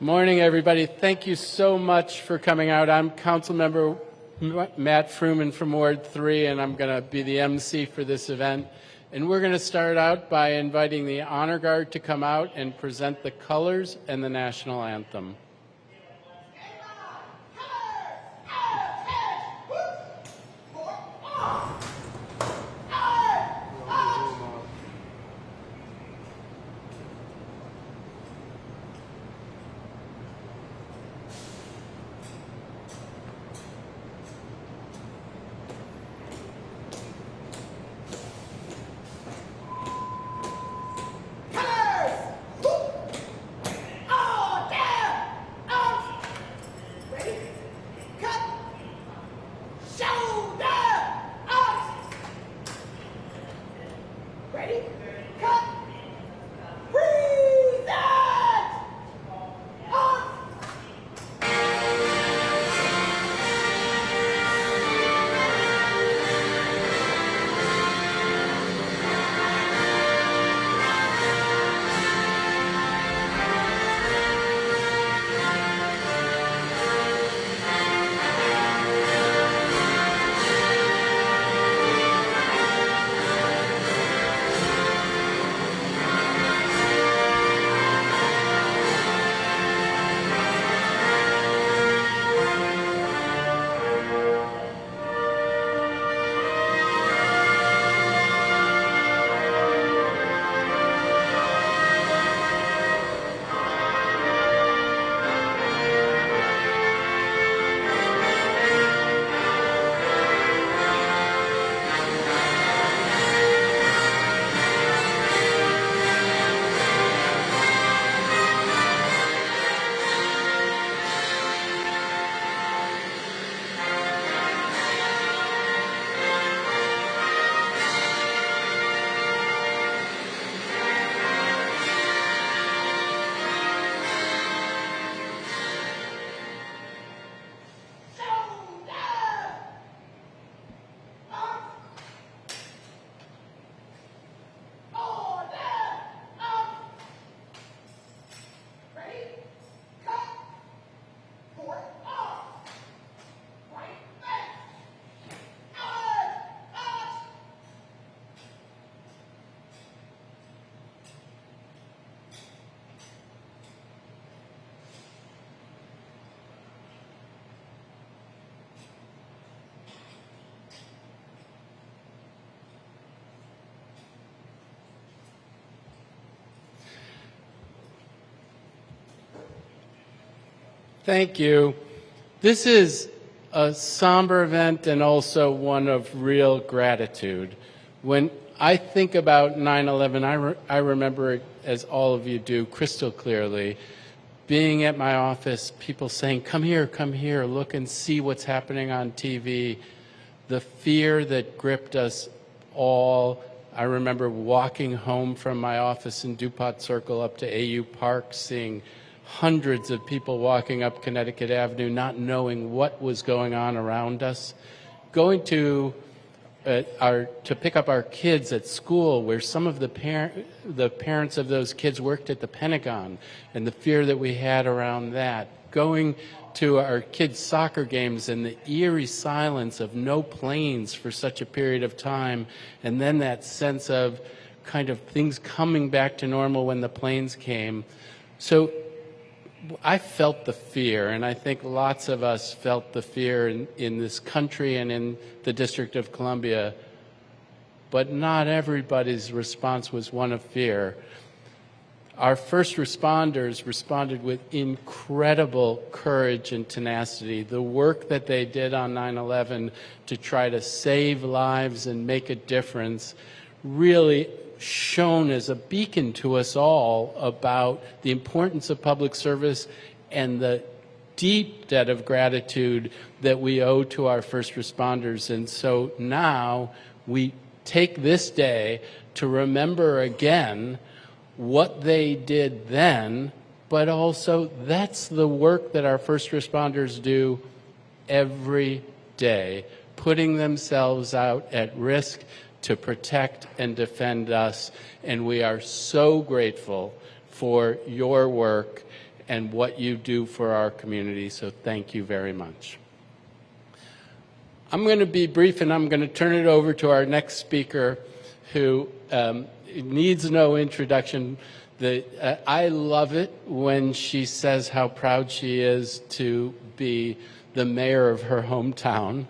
Morning, everybody. Thank you so much for coming out. I'm Councilmember Matt Fruman from Ward 3, and I'm going to be the MC for this event. And we're going to start out by inviting the Honor Guard to come out and present the colors and the national anthem. Thank you. This is a somber event and also one of real gratitude. When I think about 9/11, I remember it, as all of you do, crystal clearly. Being at my office, people saying, come here, look and see what's happening on TV. The fear that gripped us all. I remember walking home from my office in DuPont Circle up to AU Park, seeing hundreds of people walking up Connecticut Avenue, not knowing what was going on around us. Going to pick up our kids at school, where some of the parents of those kids worked at the Pentagon, and the fear that we had around that. Going to our kids' soccer games and the eerie silence of no planes for such a period of time, and then that sense of kind of things coming back to normal when the planes came. So I felt the fear, and I think lots of us felt the fear in this country and in the District of Columbia, but not everybody's response was one of fear. Our first responders responded with incredible courage and tenacity. The work that they did on 9/11 to try to save lives and make a difference really shone as a beacon to us all about the importance of public service and the deep debt of gratitude that we owe to our first responders. And so now we take this day to remember again what they did then, but also that's the work that our first responders do every day, putting themselves out at risk to protect and defend us. And we are so grateful for your work and what you do for our community, so thank you very much. I'm going to be brief, and I'm going to turn it over to our next speaker, who needs no introduction. I love it when she says how proud she is to be the mayor of her hometown.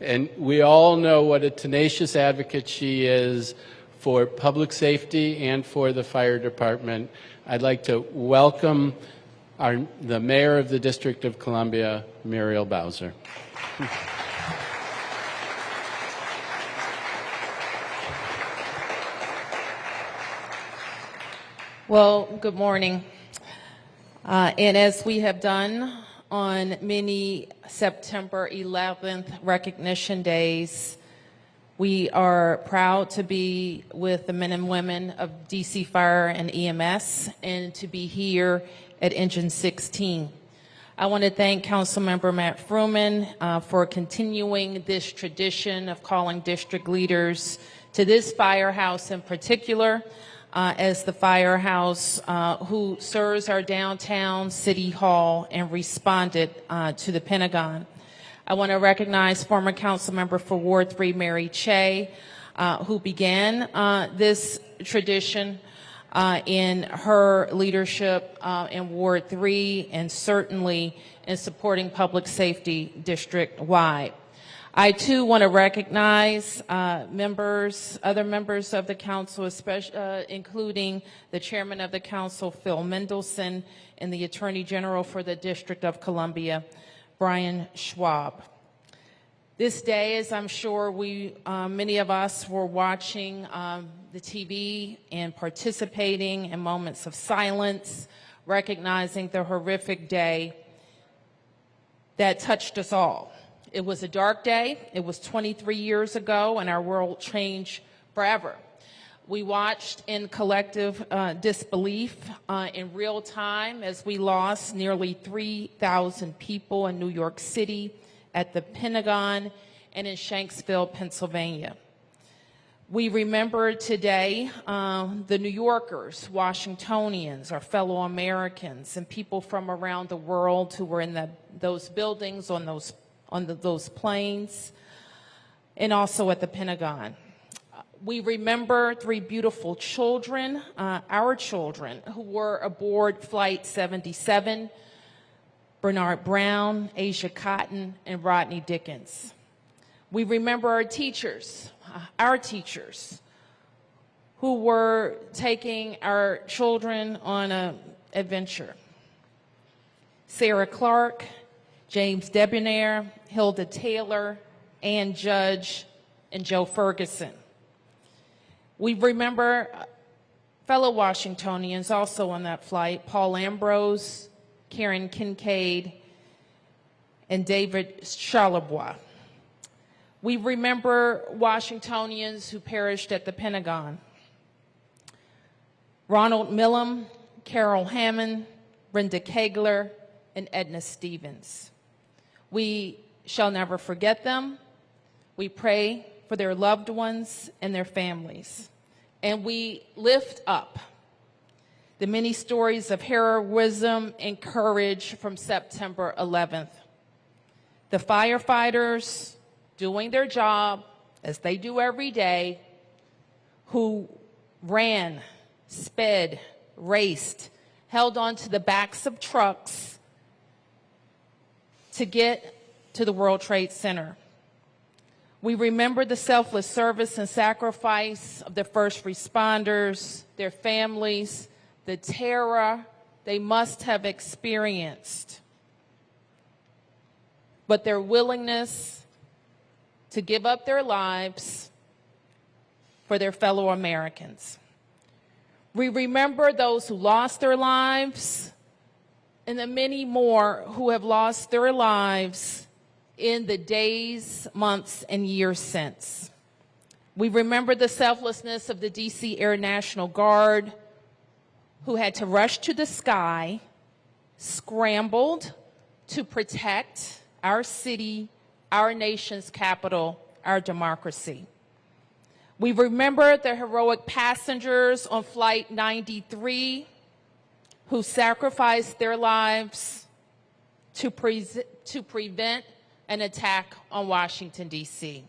And we all know what a tenacious advocate she is for public safety and for the fire department. I'd like to welcome the mayor of the District of Columbia, Muriel Bowser. Well, good morning. And as we have done on many September 11th recognition days, we are proud to be with the men and women of DC Fire and EMS and to be here at Engine 16. I want to thank Councilmember Matt Fruman for continuing this tradition of calling district leaders to this firehouse in particular, as the firehouse who serves our downtown city hall and responded to the Pentagon. I want to recognize former council member for Ward 3, Mary Che, who began this tradition in her leadership in Ward 3 and certainly in supporting public safety district-wide. I, too, want to recognize other members of the council, especially, including the chairman of the council, Phil Mendelson, and the Attorney General for the District of Columbia, Brian Schwab. This day, as I'm sure many of us were watching the TV and participating in moments of silence, recognizing the horrific day that touched us all. It was a dark day. It was 23 years ago, and our world changed forever. We watched in collective disbelief in real time as we lost nearly 3,000 people in New York City, at the Pentagon, and in Shanksville, Pennsylvania. We remember today the New Yorkers, Washingtonians, our fellow Americans, and people from around the world who were in those buildings, on those planes, and also at the Pentagon. We remember 3 beautiful children, our children, who were aboard Flight 77, Bernard Brown, Asia Cotton, and Rodney Dickens. We remember our teachers, who were taking our children on an adventure. Sarah Clark, James Debonair, Hilda Taylor, Ann Judge, and Joe Ferguson. We remember fellow Washingtonians also on that flight, Paul Ambrose, Karen Kincaid, and David Charlebois. We remember Washingtonians who perished at the Pentagon. Ronald Millam, Carol Hammond, Brenda Kegler, and Edna Stevens. We shall never forget them. We pray for their loved ones and their families. And we lift up the many stories of heroism and courage from September 11th. The firefighters doing their job, as they do every day, who ran, sped, raced, held onto the backs of trucks to get to the World Trade Center. We remember the selfless service and sacrifice of the first responders, their families, the terror they must have experienced, but their willingness to give up their lives for their fellow Americans. We remember those who lost their lives and the many more who have lost their lives in the days, months, and years since. We remember the selflessness of the DC Air National Guard, who had to rush to the sky, scrambled to protect our city, our nation's capital, our democracy. We remember the heroic passengers on Flight 93 who sacrificed their lives to prevent an attack on Washington, D.C.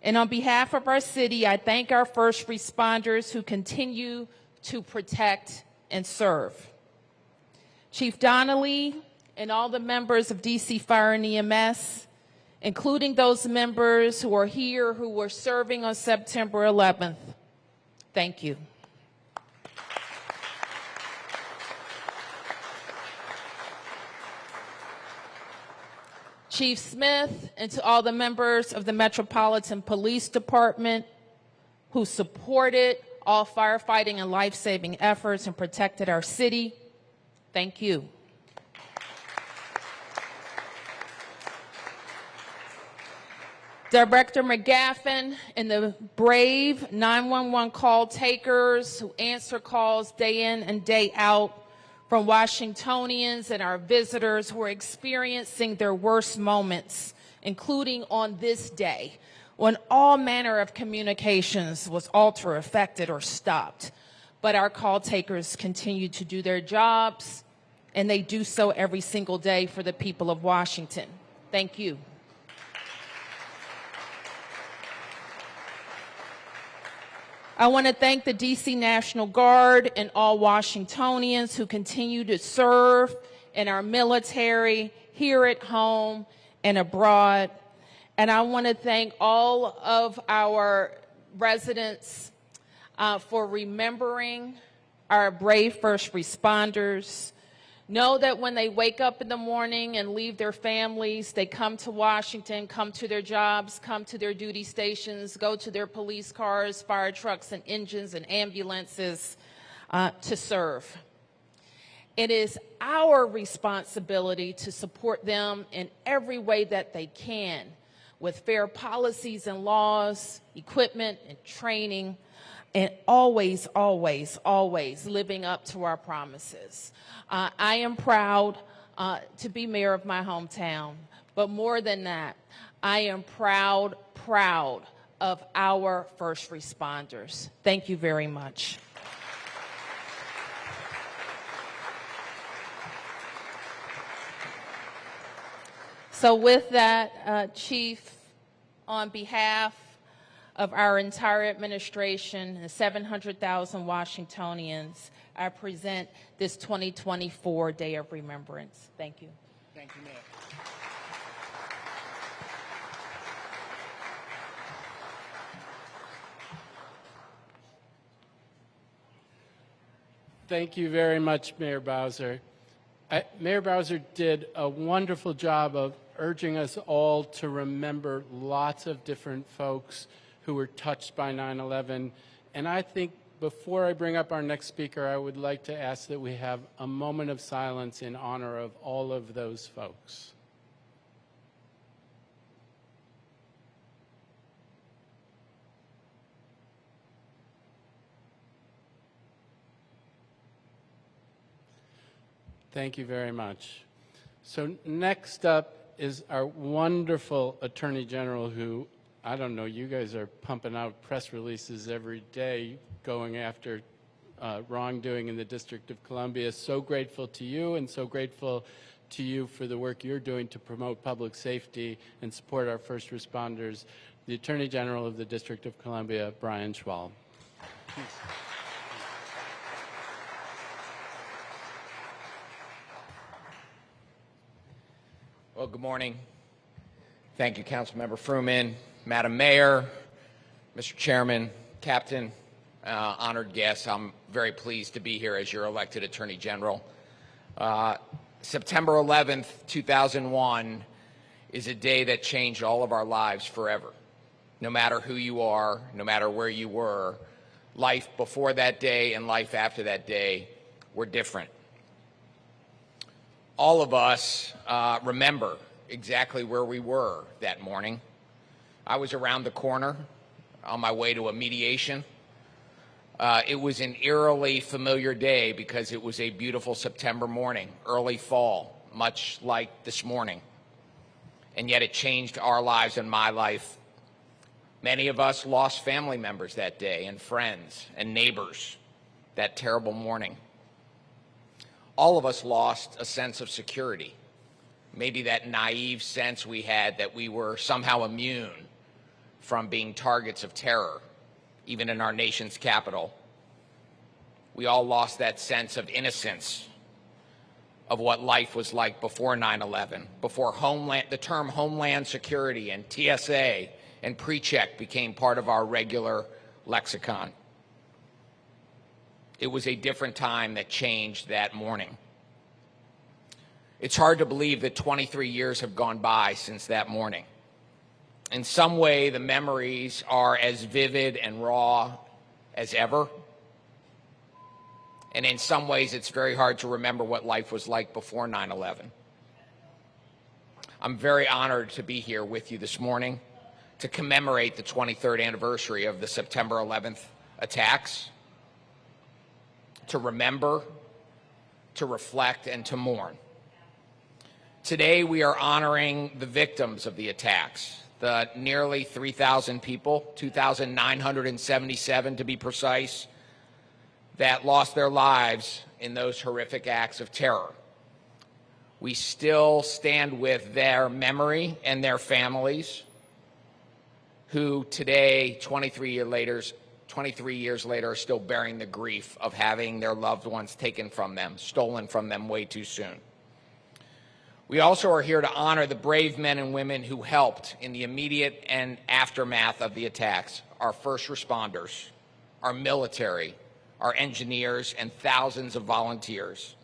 And on behalf of our city, I thank our first responders who continue to protect and serve. Chief Donnelly and all the members of D.C. Fire and EMS, including those members who are here who were serving on September 11th, thank you. Chief Smith, and to all the members of the Metropolitan Police Department who supported all firefighting and life-saving efforts and protected our city, thank you. Director McGaffin and the brave 911 call takers who answer calls day in and day out from Washingtonians and our visitors who are experiencing their worst moments, including on this day, when all manner of communications was altered, affected, or stopped. But our call takers continue to do their jobs, and they do so every single day for the people of Washington. Thank you. I want to thank the D.C. National Guard and all Washingtonians who continue to serve in our military, here at home and abroad. And I want to thank all of our residents for remembering our brave first responders. Know that when they wake up in the morning and leave their families, they come to Washington, come to their jobs, come to their duty stations, go to their police cars, fire trucks, and engines and ambulances to serve. It is our responsibility to support them in every way that they can, with fair policies and laws, equipment and training, and always, always, always living up to our promises. I am proud to be mayor of my hometown, but more than that, I am proud of our first responders. Thank you very much. So with that, Chief, on behalf of our entire administration and 700,000 Washingtonians, I present this 2024 Day of Remembrance. Thank you. Thank you, Mayor. Thank you very much, Mayor Bowser. Mayor Bowser did a wonderful job of urging us all to remember lots of different folks who were touched by 9/11. And I think before I bring up our next speaker, I would like to ask that we have a moment of silence in honor of all of those folks. Thank you very much. So next up is our wonderful Attorney General who, I don't know, you guys are pumping out press releases every day going after wrongdoing in the District of Columbia. So grateful to you and so grateful to you for the work you're doing to promote public safety and support our first responders. The Attorney General of the District of Columbia, Brian Schwalm. Well, good morning. Thank you, Councilmember Fruman, Madam Mayor, Mr. Chairman, Captain, honored guests. I'm very pleased to be here as your elected Attorney General. September 11th, 2001 is a day that changed all of our lives forever. No matter who you are, no matter where you were, life before that day and life after that day were different. All of us remember exactly where we were that morning. I was around the corner on my way to a mediation. It was an eerily familiar day because it was a beautiful September morning, early fall, much like this morning. And yet it changed our lives and my life. Many of us lost family members that day and friends and neighbors that terrible morning. all of us lost a sense of security. Maybe that naive sense we had that we were somehow immune from being targets of terror, even in our nation's capital. We all lost that sense of innocence of what life was like before 9/11, before the term Homeland Security and TSA and pre-check became part of our regular lexicon. It was a different time that changed that morning. It's hard to believe that 23 years have gone by since that morning. In some way, the memories are as vivid and raw as ever. And in some ways, it's very hard to remember what life was like before 9/11. I'm very honored to be here with you this morning to commemorate the 23rd anniversary of the September 11th attacks, to remember, to reflect, and to mourn. Today, we are honoring the victims of the attacks, the nearly 3,000 people, 2,977 to be precise, that lost their lives in those horrific acts of terror. We still stand with their memory and their families, who today, 23 years later, are still bearing the grief of having their loved ones taken from them, stolen from them way too soon. We also are here to honor the brave men and women who helped in the immediate and aftermath of the attacks, our first responders, our military, our engineers, and thousands of volunteers,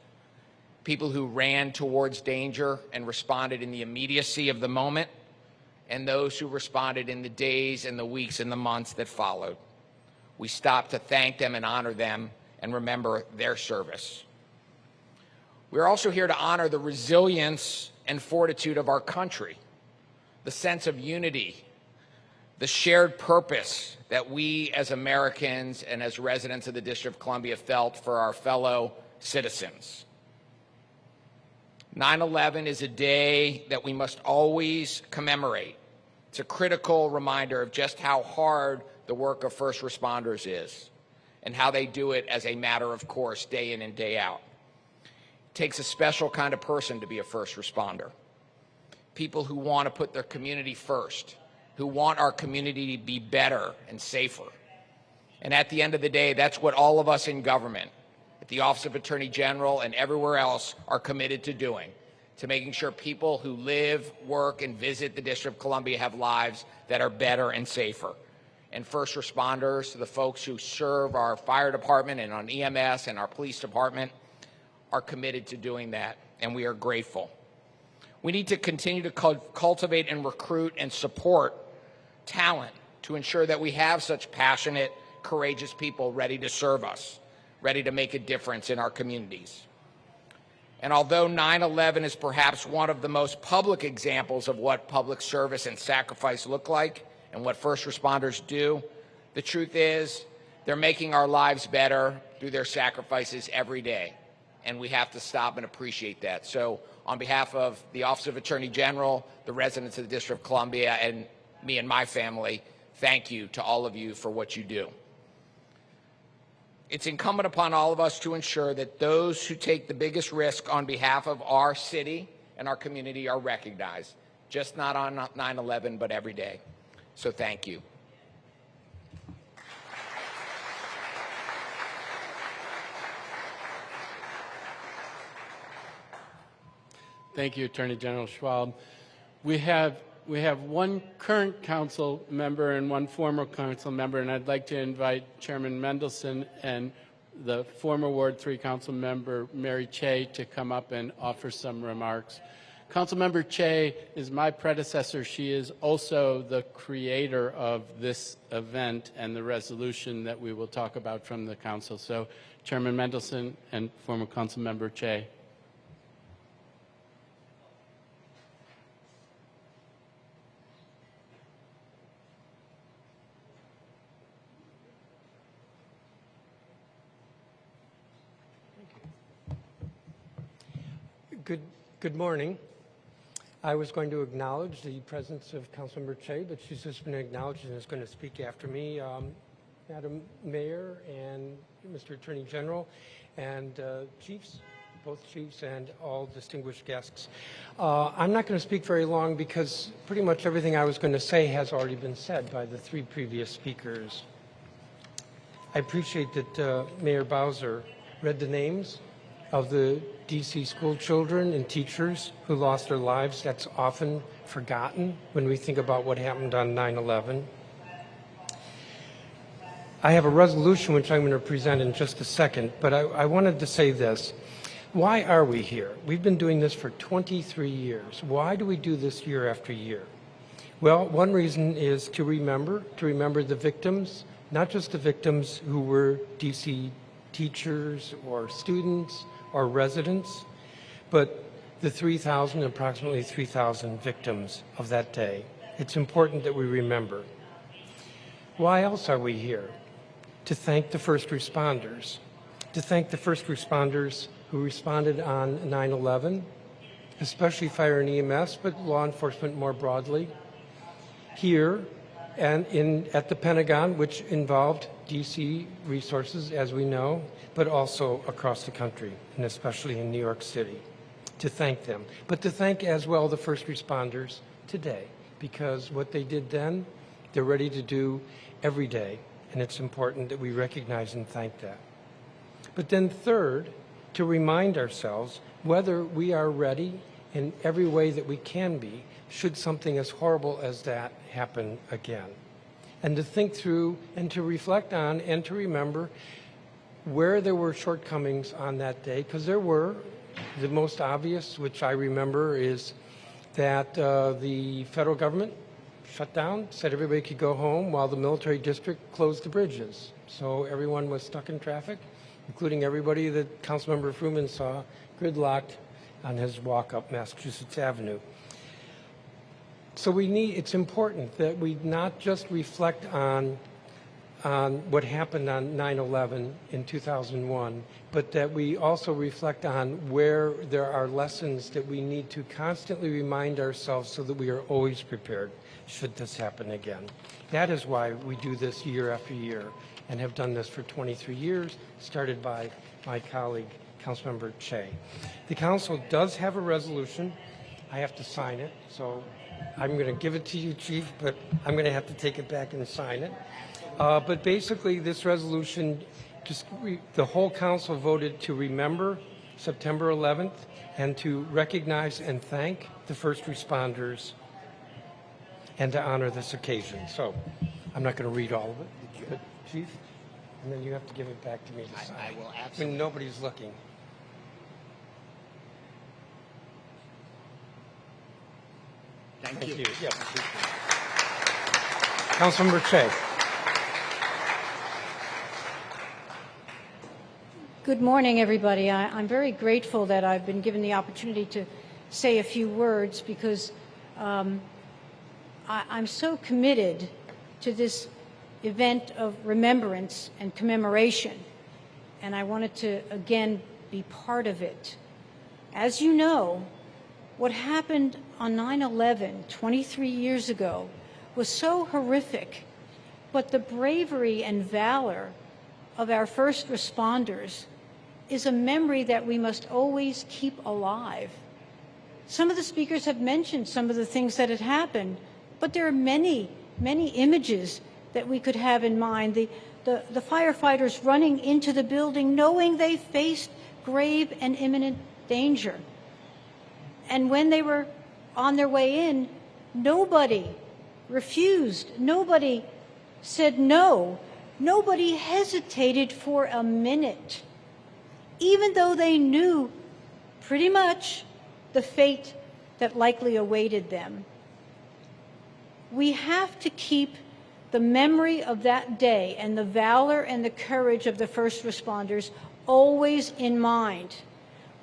people who ran towards danger and responded in the immediacy of the moment, and those who responded in the days and the weeks and the months that followed. We stop to thank them and honor them and remember their service. We're also here to honor the resilience and fortitude of our country, the sense of unity, the shared purpose that we as Americans and as residents of the District of Columbia felt for our fellow citizens. 9/11 is a day that we must always commemorate. It's a critical reminder of just how hard the work of first responders is and how they do it as a matter of course, day in and day out. It takes a special kind of person to be a first responder. People who want to put their community first, who want our community to be better and safer. And at the end of the day, that's what all of us in government, at the Office of Attorney General and everywhere else, are committed to doing, to making sure people who live, work, and visit the District of Columbia have lives that are better and safer. And first responders, the folks who serve our fire department and on EMS and our police department, are committed to doing that, and we are grateful. We need to continue to cultivate and recruit and support talent to ensure that we have such passionate, courageous people ready to serve us, ready to make a difference in our communities. And although 9/11 is perhaps one of the most public examples of what public service and sacrifice look like and what first responders do, the truth is they're making our lives better through their sacrifices every day. And we have to stop and appreciate that. So on behalf of the Office of Attorney General, the residents of the District of Columbia, and me and my family, thank you to all of you for what you do. It's incumbent upon all of us to ensure that those who take the biggest risk on behalf of our city and our community are recognized, just not on 9/11, but every day. So thank you. Thank you, Attorney General Schwab. We have one current council member and one former council member, and I'd like to invite Chairman Mendelson and the former Ward 3 council member Mary Che to come up and offer some remarks. Councilmember Che is my predecessor. She is also the creator of this event and the resolution that we will talk about from the council. So Chairman Mendelson and former council member Che. Good morning. I was going to acknowledge the presence of Councilmember Che, but she's just been acknowledged and is going to speak after me. Madam Mayor and Mr. Attorney General and Chiefs, both chiefs and all distinguished guests. I'm not going to speak very long because pretty much everything I was going to say has already been said by the three previous speakers. I appreciate that Mayor Bowser read the names of the D.C. school children and teachers who lost their lives. That's often forgotten when we think about what happened on 9/11. I have a resolution which I'm going to present in just a second, but I wanted to say this. Why are we here? We've been doing this for 23 years. Why do we do this year after year? Well, one reason is to remember the victims, not just the victims who were D.C. teachers or students or residents, but the approximately 3,000 victims of that day. It's important that we remember. Why else are we here? To thank the first responders. To thank the first responders who responded on 9/11, especially fire and EMS, but law enforcement more broadly. Here and at the Pentagon, which involved D.C. resources, as we know, but also across the country, and especially in New York City, to thank them. But to thank as well the first responders today, because what they did then, they're ready to do every day, and it's important that we recognize and thank that. But then third, to remind ourselves whether we are ready in every way that we can be should something as horrible as that happen again. And to think through and to reflect on and to remember where there were shortcomings on that day, because there were. The most obvious, which I remember, is that the federal government shut down, said everybody could go home, while the military district closed the bridges. So everyone was stuck in traffic, including everybody that Councilmember Fruman saw gridlocked on his walk up Massachusetts Avenue. So it's important that we not just reflect on what happened on 9/11 in 2001, but that we also reflect on where there are lessons that we need to constantly remind ourselves so that we are always prepared should this happen again. That is why we do this year after year and have done this for 23 years, started by my colleague, Councilmember Che. The council does have a resolution. I have to sign it, so I'm going to give it to you, Chief, but I'm going to have to take it back and sign it. But basically, this resolution, the whole council voted to remember September 11th and to recognize and thank the first responders and to honor this occasion. So I'm not going to read all of it, but Chief, and then you have to give it back to me to sign. I will absolutely. When nobody's looking. Thank you. Yes. Councilmember Che. Good morning, everybody. I'm very grateful that I've been given the opportunity to say a few words because I'm so committed to this event of remembrance and commemoration, and I wanted to, again, be part of it. As you know, what happened on 9/11 23 years ago was so horrific, but the bravery and valor of our first responders is a memory that we must always keep alive. Some of the speakers have mentioned some of the things that had happened, but there are many, many images that we could have in mind. The firefighters running into the building knowing they faced grave and imminent danger. And when they were on their way in, nobody refused. Nobody said no. Nobody hesitated for a minute, even though they knew pretty much the fate that likely awaited them. We have to keep the memory of that day and the valor and the courage of the first responders always in mind,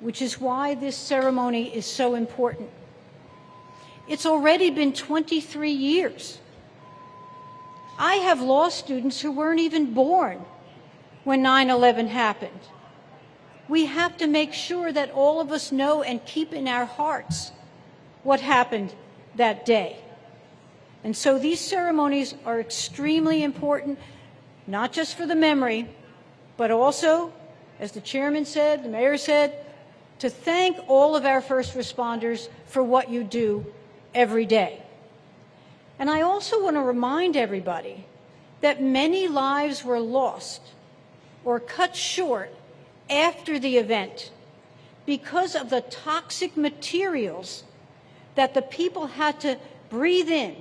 which is why this ceremony is so important. It's already been 23 years. I have law students who weren't even born when 9/11 happened. We have to make sure that all of us know and keep in our hearts what happened that day. And so these ceremonies are extremely important, not just for the memory, but also, as the chairman said, the mayor said, to thank all of our first responders for what you do every day. And I also want to remind everybody that many lives were lost or cut short after the event because of the toxic materials that the people had to breathe in.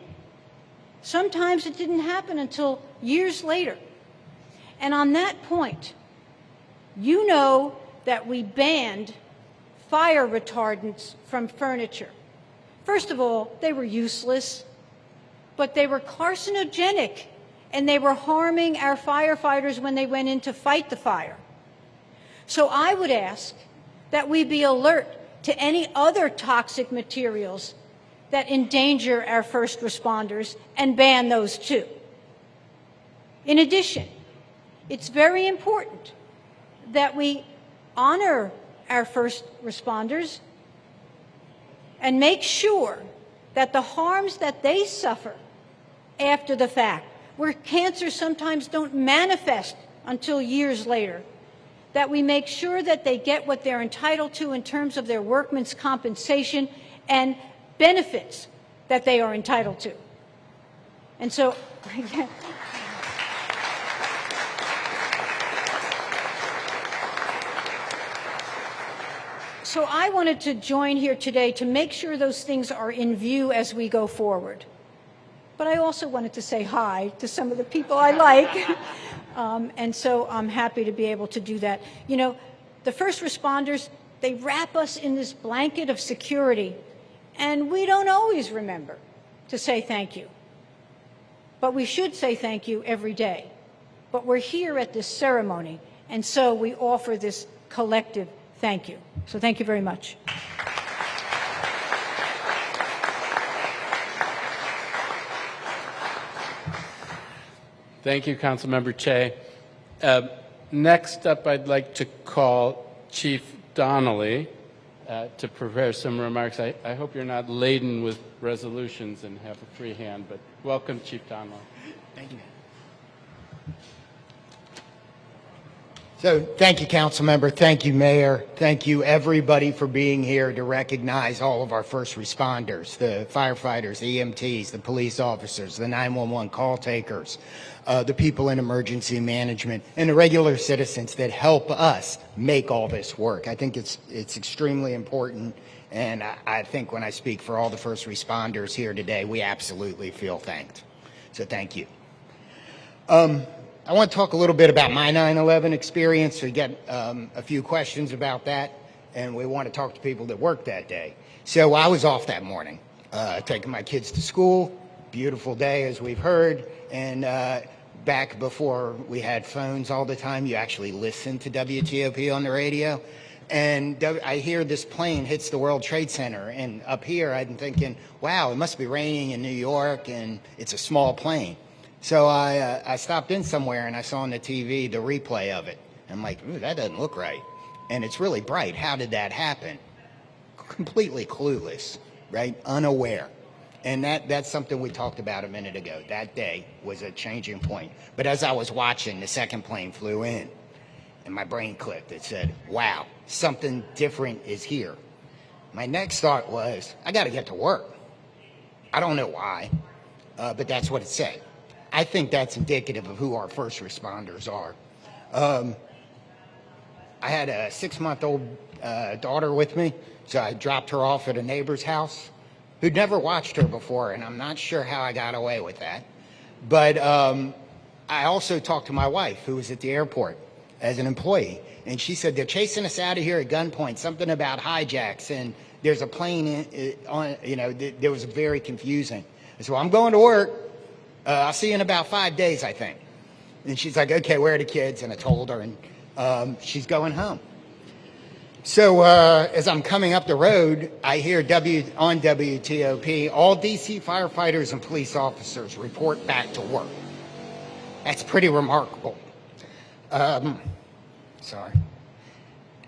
Sometimes it didn't happen until years later. And on that point, you know that we banned fire retardants from furniture. First of all, they were useless, but they were carcinogenic, and they were harming our firefighters when they went in to fight the fire. So I would ask that we be alert to any other toxic materials that endanger our first responders and ban those too. In addition, it's very important that we honor our first responders and make sure that the harms that they suffer after the fact, where cancers sometimes don't manifest until years later, that we make sure that they get what they're entitled to in terms of their workman's compensation and benefits that they are entitled to. And so, so I wanted to join here today to make sure those things are in view as we go forward. But I also wanted to say hi to some of the people I like. And so I'm happy to be able to do that. You know, the first responders, they wrap us in this blanket of security, and we don't always remember to say thank you. But we should say thank you every day. But we're here at this ceremony, and so we offer this collective thank you. So thank you very much. Thank you, Councilmember Che. Next up, I'd like to call Chief Donnelly to prepare some remarks. I hope you're not laden with resolutions and have a free hand, but welcome, Chief Donnelly. Thank you. So thank you, council member. Thank you, Mayor. Thank you, everybody, for being here to recognize all of our first responders, the firefighters, the EMTs, the police officers, the 911 call takers, the people in emergency management, and the regular citizens that help us make all this work. I think it's extremely important, and I think when I speak for all the first responders here today, we absolutely feel thanked. So thank you. I want to talk a little bit about my 9/11 experience. We get a few questions about that, and we want to talk to people that worked that day. So I was off that morning, taking my kids to school. Beautiful day, as we've heard. And back before we had phones all the time, you actually listened to WTOP on the radio. And I hear this plane hits the World Trade Center. And up here, I'm thinking, wow, it must be raining in New York, and it's a small plane. So I stopped in somewhere, and I saw on the TV the replay of it. I'm like, ooh, that doesn't look right. And it's really bright. How did that happen? Completely clueless, right? Unaware. And that's something we talked about a minute ago. That day was a changing point. But as I was watching, the second plane flew in, and my brain clicked. It said, wow, something different is here. My next thought was, I got to get to work. I don't know why, but that's what it said. I think that's indicative of who our first responders are. I had a 6-month-old daughter with me, so I dropped her off at a neighbor's house who'd never watched her before, and I'm not sure how I got away with that. But I also talked to my wife, who was at the airport as an employee, and she said, they're chasing us out of here at gunpoint, something about hijacks, and there's a plane on, you know, there was very confusing. I said, well, I'm going to work. I'll see you in about 5 days, I think. And she's like, okay, where are the kids? And I told her, and she's going home. So as I'm coming up the road, I hear on WTOP, all DC firefighters and police officers report back to work. That's pretty remarkable. Sorry.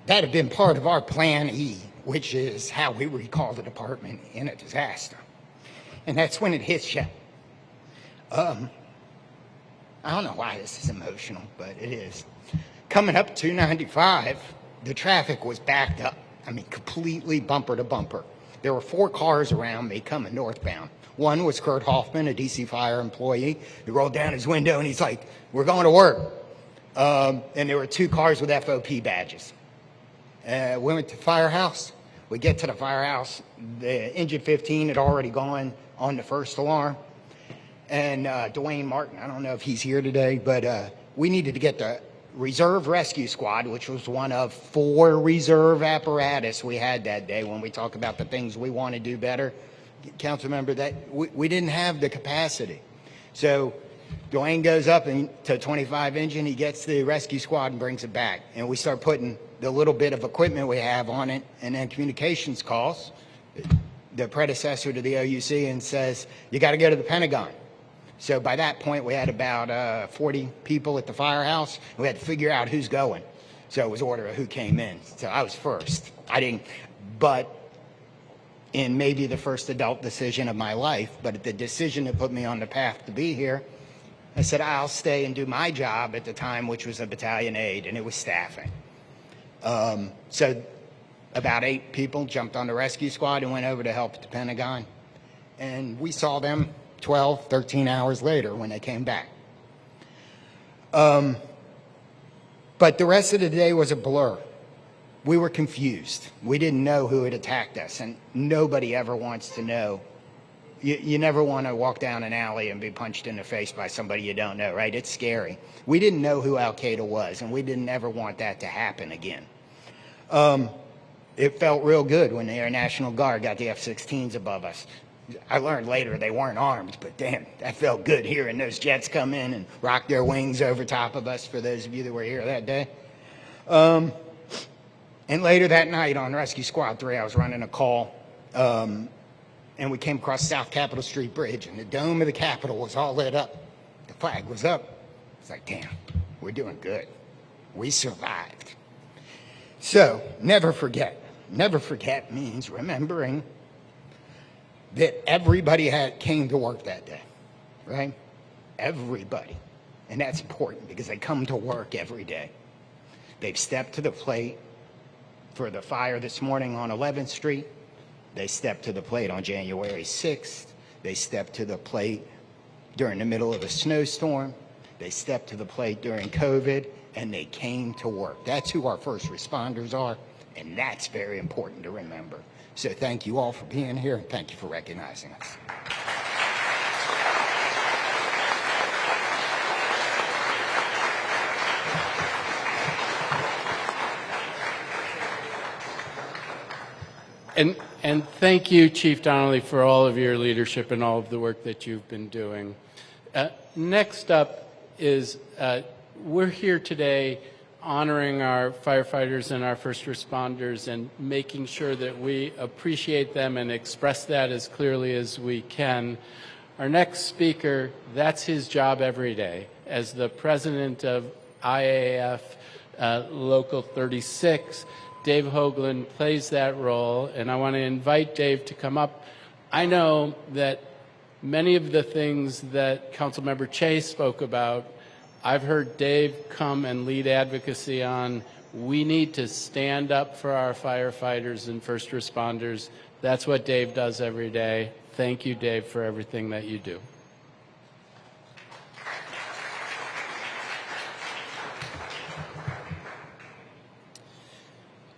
That had been part of our Plan E, which is how we recall the department in a disaster. And that's when it hits you. I don't know why this is emotional, but it is. Coming up 295, the traffic was backed up I mean, completely bumper to bumper. There were 4 cars around me coming northbound. One was Kurt Hoffman, a DC Fire employee. He rolled down his window and he's like, "We're going to work." And there were 2 cars with FOP badges. We went to the firehouse. We get to the firehouse. The engine 15 had already gone on the first alarm. And Dwayne Martin, I don't know if he's here today, but we needed to get the Reserve Rescue Squad, which was one of 4 reserve apparatus we had that day. When we talk about the things we want to do better, council member, that we didn't have the capacity. So Dwayne goes up to 25 engine, he gets the rescue squad and brings it back. And we start putting the little bit of equipment we have on it, and then communications calls the predecessor to the OUC and says, "You got to go to the Pentagon." So by that point, we had about 40 people at the firehouse. We had to figure out who's going. So it was order of who came in. So I was first. I didn't, but in maybe the first adult decision of my life, but the decision that put me on the path to be here, I said, I'll stay and do my job at the time, which was a battalion aide, and it was staffing. So about 8 people jumped on the rescue squad and went over to help at the Pentagon. And we saw them 12, 13 hours later when they came back. But the rest of the day was a blur. We were confused. We didn't know who had attacked us, and nobody ever wants to know. You never want to walk down an alley and be punched in the face by somebody you don't know, right? It's scary. We didn't know who Al-Qaeda was, and we didn't ever want that to happen again. It felt real good when the Air National Guard got the F-16s above us. I learned later they weren't armed, but damn, that felt good hearing those jets come in and rock their wings over top of us, for those of you that were here that day. And later that night on Rescue Squad 3, I was running a call, and we came across South Capitol Street Bridge, and the dome of the Capitol was all lit up. The flag was up. It's like, damn, we're doing good. We survived. So never forget. Never forget means remembering that everybody came to work that day, right? Everybody. And that's important because they come to work every day. They've stepped to the plate for the fire this morning on 11th Street. They stepped to the plate on January 6th. They stepped to the plate during the middle of a snowstorm. They stepped to the plate during COVID, and they came to work. That's who our first responders are, and that's very important to remember. So thank you all for being here, and thank you for recognizing us. And thank you, Chief Donnelly, for all of your leadership and all of the work that you've been doing. Next up is we're here today honoring our firefighters and our first responders and making sure that we appreciate them and express that as clearly as we can. Our next speaker, that's his job every day. As the president of IAF Local 36, Dave Hoagland plays that role, and I want to invite Dave to come up. I know that many of the things that Councilmember Chase spoke about, I've heard Dave come and lead advocacy on. We need to stand up for our firefighters and first responders. That's what Dave does every day. Thank you, Dave, for everything that you do.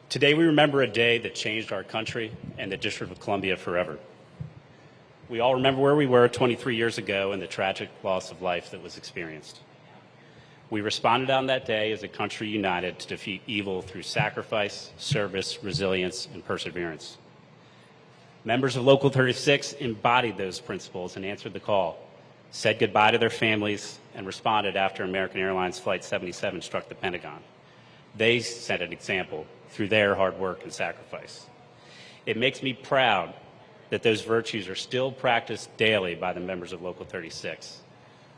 Today we remember a day that changed our country and the District of Columbia forever. We all remember where we were 23 years ago and the tragic loss of life that was experienced. We responded on that day as a country united to defeat evil through sacrifice, service, resilience, and perseverance. Members of Local 36 embodied those principles and answered the call, said goodbye to their families, and responded after American Airlines Flight 77 struck the Pentagon. They set an example through their hard work and sacrifice. It makes me proud that those virtues are still practiced daily by the members of Local 36.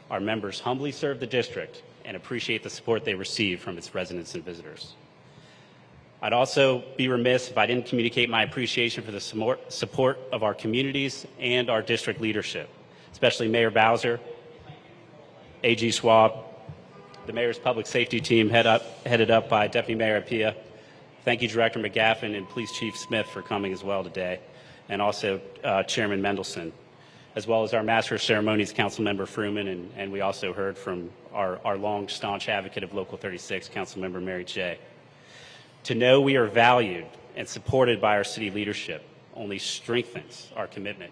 Our members humbly serve the district and appreciate the support they receive from its residents and visitors. I'd also be remiss if I didn't communicate my appreciation for the support of our communities and our district leadership, especially Mayor Bowser, AG Schwab, the mayor's public safety team headed up by Deputy Mayor Apia, Thank you, Director McGaffin and Police Chief Smith for coming as well today, and also Chairman Mendelson, as well as our Master of Ceremonies, Councilmember Fruman, and we also heard from our long, staunch advocate of Local 36, Councilmember Mary Chey. To know we are valued and supported by our city leadership only strengthens our commitment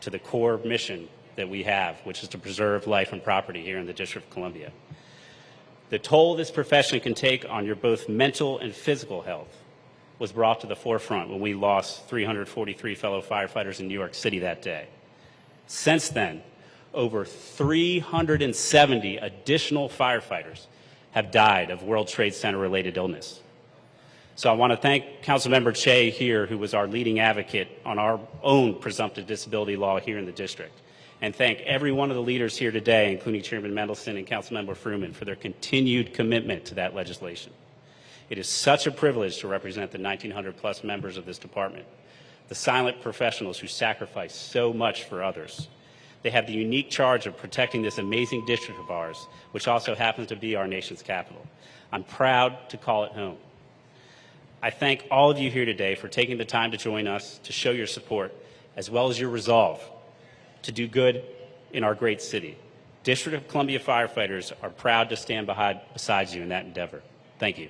to the core mission that we have, which is to preserve life and property here in the District of Columbia. The toll this profession can take on your both mental and physical health was brought to the forefront when we lost 343 fellow firefighters in New York City that day. Since then, over 370 additional firefighters have died of World Trade Center-related illness. So I want to thank Councilmember Chey here, who was our leading advocate on our own presumptive disability law here in the district, and thank every one of the leaders here today, including Chairman Mendelson and Councilmember Fruman, for their continued commitment to that legislation. It is such a privilege to represent the 1,900-plus members of this department, the silent professionals who sacrifice so much for others. They have the unique charge of protecting this amazing district of ours, which also happens to be our nation's capital. I'm proud to call it home. I thank all of you here today for taking the time to join us, to show your support, as well as your resolve to do good in our great city. District of Columbia firefighters are proud to stand beside you in that endeavor. Thank you.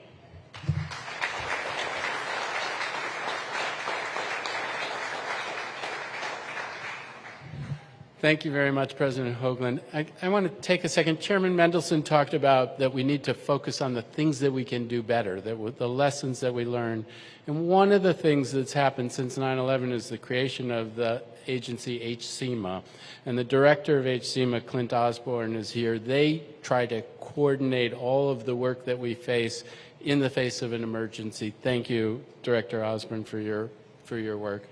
Thank you very much, President Hoagland. I want to take a second. Chairman Mendelson talked about that we need to focus on the things that we can do better, the lessons that we learn. And one of the things that's happened since 9/11 is the creation of the agency HCMA. And the director of HCMA, Clint Osborne, is here. They try to coordinate all of the work that we face in the face of an emergency. Thank you, Director Osborne, for your work.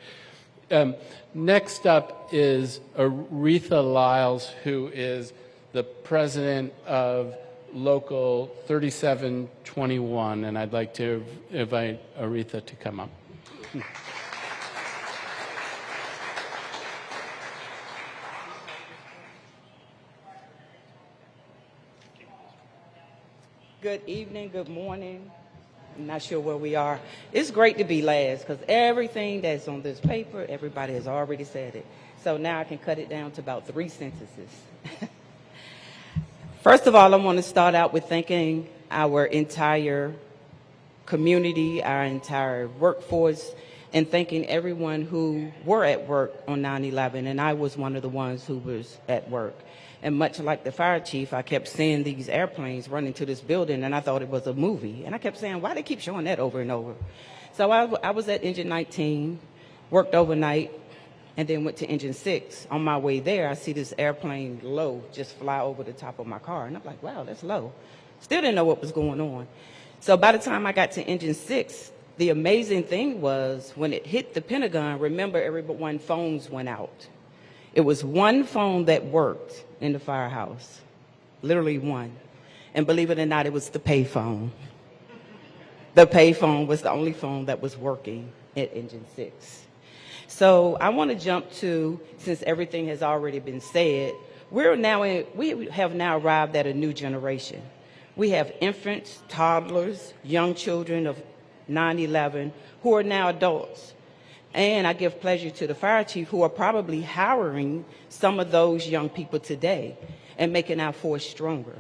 Next up is Aretha Lyles, who is the president of Local 3721, and I'd like to invite Aretha to come up. Good evening, good morning. I'm not sure where we are. It's great to be last because everything that's on this paper, everybody has already said it. So now I can cut it down to about 3 sentences. First of all, I want to start out with thanking our entire community, our entire workforce, and thanking everyone who were at work on 9/11. And I was one of the ones who was at work. And much like the fire chief, I kept seeing these airplanes running to this building, and I thought it was a movie. And I kept saying, why do they keep showing that over and over? So I was at Engine 19, worked overnight, and then went to Engine 6. On my way there, I see this airplane low just fly over the top of my car. And I'm like, wow, that's low. Still didn't know what was going on. So by the time I got to Engine 6, the amazing thing was when it hit the Pentagon, remember everyone's phones went out. It was one phone that worked in the firehouse, literally one. And believe it or not, it was the pay phone. The pay phone was the only phone that was working at Engine 6. So I want to jump to, since everything has already been said, we have now arrived at a new generation. We have infants, toddlers, young children of 9/11 who are now adults. And I give pleasure to the fire chief who are probably hiring some of those young people today and making our force stronger.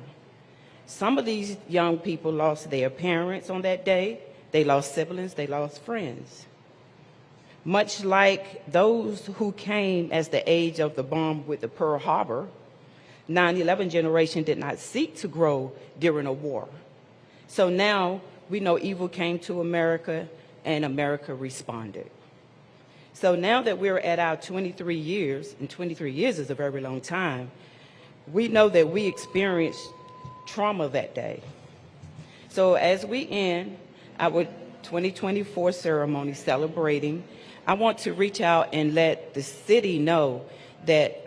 Some of these young people lost their parents on that day. They lost siblings. They lost friends. Much like those who came as the age of the bomb with the Pearl Harbor, 9/11 generation did not seek to grow during a war. So now we know evil came to America and America responded. So now that we're at our 23 years, and 23 years is a very long time, we know that we experienced trauma that day. So as we end our 2024 ceremony celebrating, I want to reach out and let the city know that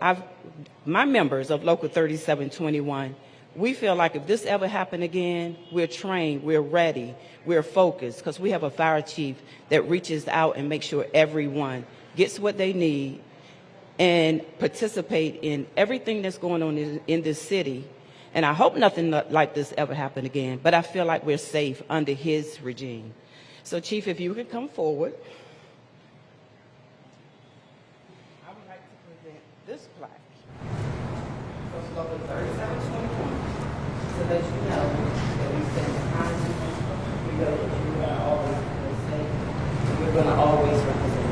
my members of Local 3721, we feel like if this ever happened again, we're trained, we're ready, we're focused, because we have a fire chief that reaches out and makes sure everyone gets what they need and participate in everything that's going on in this city. And I hope nothing like this ever happened again, but I feel like we're safe under his regime. So, Chief, if you could come forward. I would like to present this plaque. First off, 3721, to let you know that we stand behind you. We know that you are always going to say, and we're going to always represent you.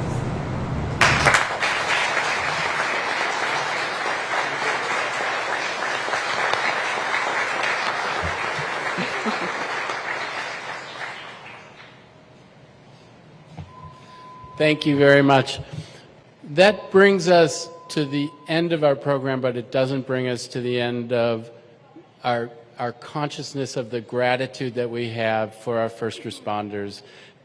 Thank you very much. That brings us to the end of our program, but it doesn't bring us to the end of our consciousness of the gratitude that we have for our first responders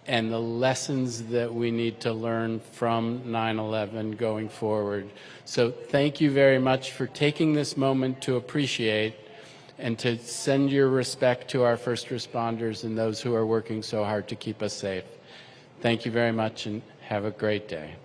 and the lessons that we need to learn from 9/11 going forward. So thank you very much for taking this moment to appreciate and to send your respect to our first responders and those who are working so hard to keep us safe. Thank you very much and have a great day.